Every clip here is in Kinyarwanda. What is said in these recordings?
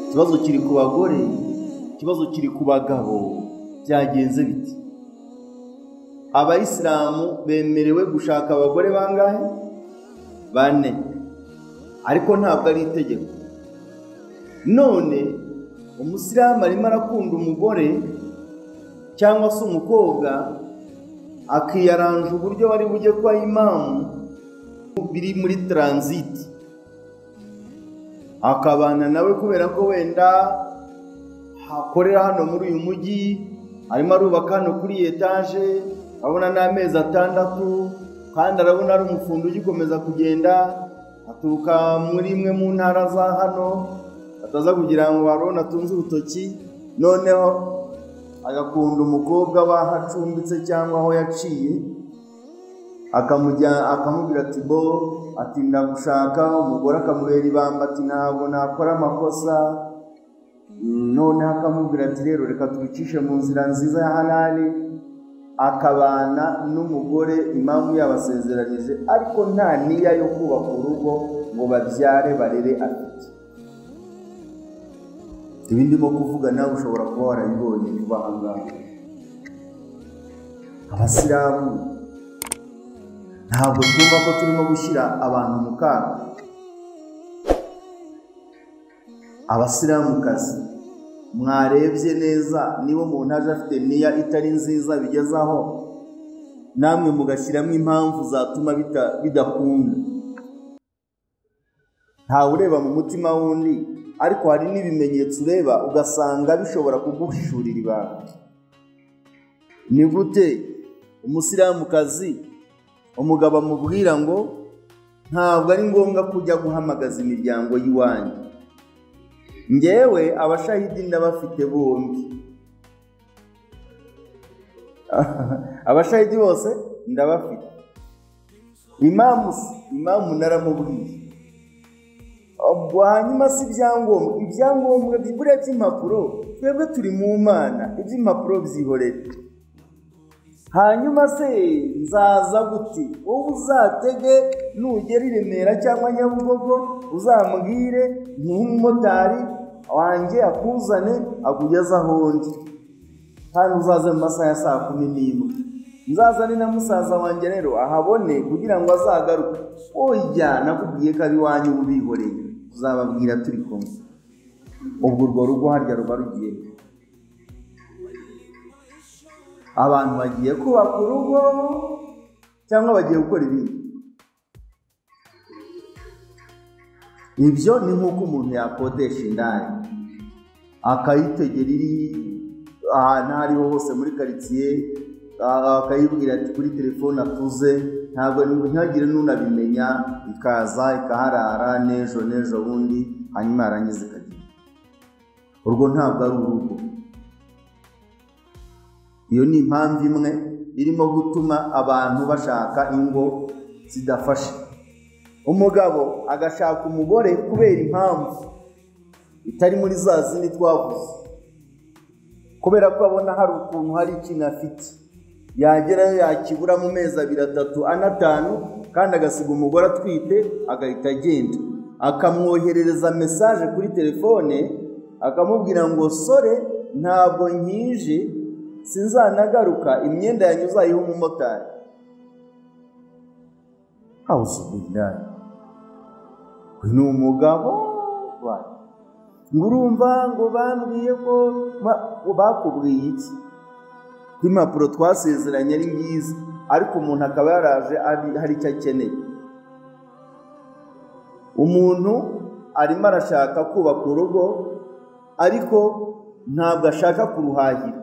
Ikibazo kiri ku bagore, ikibazo kiri ku bagabo. Byagenze biti? Abayisilamu bemerewe gushaka abagore bangahe? 4, ariko ntabwo ari itegeko. None umusilamu arimo arakunda umugore cyangwa se umukobwa, akiyaranja uburyo bari bujye kwa imamu biri muri transit, akabana nawe kubera ko wenda hakorera hano muri uyu mujyi, arimo arubaka hano kuri etage, abona n'amezi 6, kandi arabona ari umufundo ugikomeza kugenda, aturuka muri imwe mu ntara za hano, ataza kugira ngo arone atunze urutoki, noneho agakunda umukobwa bahacumbitse cyangwa aho yaciye, akamubwira ati bo, ati ndagushaka. Umugore akamubera ibamba ati ntabwo nakora amakosa. None akamubwira ati rero reka tubicishe mu nzira nziza ya halali, akabana n'umugore imamu yabasezeranije, ariko nta niya yo kubaka urugo ngo babyare barere afite. Ibi ndimo kuvuga nawe ushobora kuba warabibonye vuba aha ngaha. Abasilamu ntabwo twumva ko turimo gushyira abantu mu kaga. Abasilamukazi, mwarebye neza niba umuntu aje afite niya itari nziza bigezaho namwe mugashyiramo impamvu zatuma bidakunda. Ntawe ureba mu mutima wundi, ariko hari n'ibimenyetso ureba ugasanga bishobora kuguhishurira ibanga. Ni gute umusilamukazi umugabo amubwira ngo ntabwo ari ngombwa kujya guhamagaza imiryango y'iwanyu? Ngewe abashahidi ndabafite bombi. Abashahidi bose ndabafite. Imamu naramubwiye. Hanyuma si ibyangombwa bibure by'impapuro, twebwe turi mu Mana, iby'impapuro byihorere. Hanyuma se nzaza guti? Wowe uzatege nugera i Remera cyangwa Nyabugogo, uzambwire nk'umumotari wanjye akuzane akugeza aho ndi, kandi uzaze mu masaha ya 11. Nzazane na musaza wanjye rero ahabone kugira ngo azagaruke. Oya, nakubwiye ko abi wanyu ubihoreye, uzababwira turi kumwe. Ubwo urwo rugo harya ruba rugiye. Abantu bagiye kubaka urugo cyangwa bagiye gukora ibindi? Ibyo ni nk'uko umuntu yakodesha indaya, akayitegera iri ahantu ariho hose muri quartier, akayibwira ati kuri telefone atuze, ntabwo ntihagire n'unabimenya, ikaza ikaharara n'ejo bundi, hanyuma yarangiza ikagenda. Urwo ntabwo ari urugo. Iyo ni impamvu imwe irimo gutuma abantu bashaka ingo zidafashe. Umugabo agashaka umugore kubera impamvu itari muri za zindi twavuze, kubera ko abona hari ukuntu hari ikintu afite, yagerayo yakibura mu mezi 2, 3, 5, kandi agasiga umugore atwite, agahita agenda, akamwoherereza message kuri telefone, akamubwira ngo sore ntabwo nkije, sinzanagaruka, imyenda yanyu uzayiha umumotari. Auzubillahi. Ni umugabo ngurumva ngo bambwiye ko bakubwiye iki? Impapuro twasezeranye ari ngizi, ariko umuntu akaba yaraje hari icyo akeneye. Umuntu arimo arashaka kubaka urugo, ariko ntabwo ashaka kuruhahira,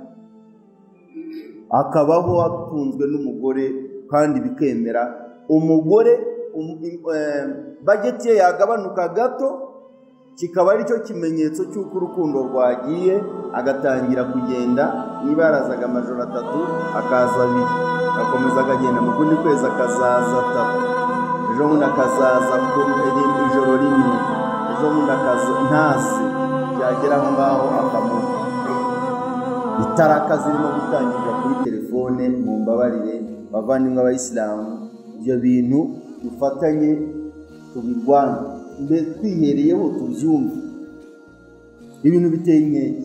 akabaho atunzwe n'umugore kandi bikemera. Umugore budget ye yagabanuka gato, kikaba ari cyo kimenyetso cy'uko urukundo rwagiye, agatangira kugenda. Niba yarazaga amajoro 3, akaza 2, akomeza akagenda mu kundi kwezi akazaza 3, ejo bundi akazaza kuri ijoro rimwe, ejo bundi akaza ntazi, byagera aho ngaho akamuha. Itaraka zirimo gutangirwa kuri telefone. Mu mbabarire bavandimwe abayisilamu, ibyo bintu dufatanye tubirwanye, mbere twihereyeho tubyumve. Ibintu biteye inkeke.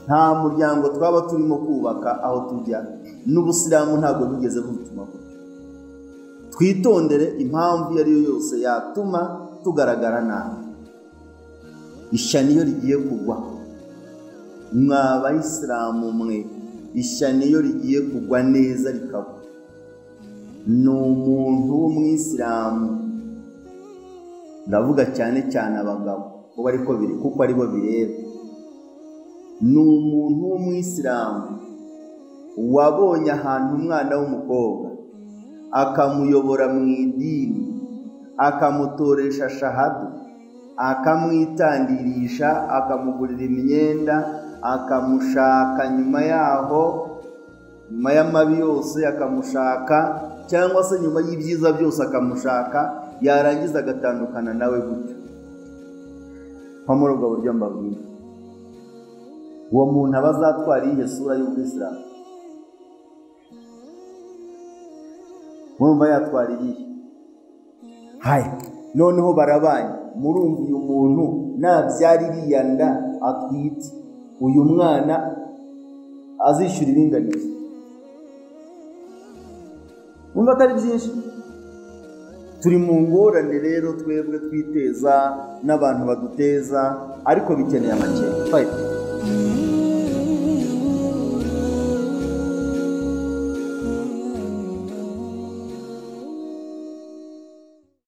Nta muryango twaba turimo kubaka aho tujya, n'Ubusilamu ntabwo bigeze butuma. Twitondere impamvu iyo ari yo yose yatuma tugaragara nabi. Ishyano iyo rigiye kugwa, mwa Bayisilamu mwe, ishyano iyo rigiye kugwa neza rikagwa, ni umuntu w'Umwisilamu, ndavuga cyane cyane abagabo kuko aribo bireba, ni umuntu w'Umwisilamu wabonye ahantu umwana w'umukobwa akamuyobora mu idini, akamutoresha shahadu, akamwitandirisha, akamugurira imyenda, akamushaka nyuma yaho, nyuma y'amabi yose akamushaka, cyangwa se nyuma y'ibyiza byose akamushaka, yarangiza agatandukana nawe gutyo. Nko muri ubwo buryo mbabwira, uwo muntu aba azatwara iyihe sura y'Ubwisilamu? Murumva yatwara iyihe? Noneho barabanye, murumva uyu muntu nabyara iriya nda atwite, uyu mwana azishyura ibinganiye. Murumva atari byinshi? Turi mu ngorane rero twebwe twiteza n'abantu baduteza, ariko bikeneye amakenga.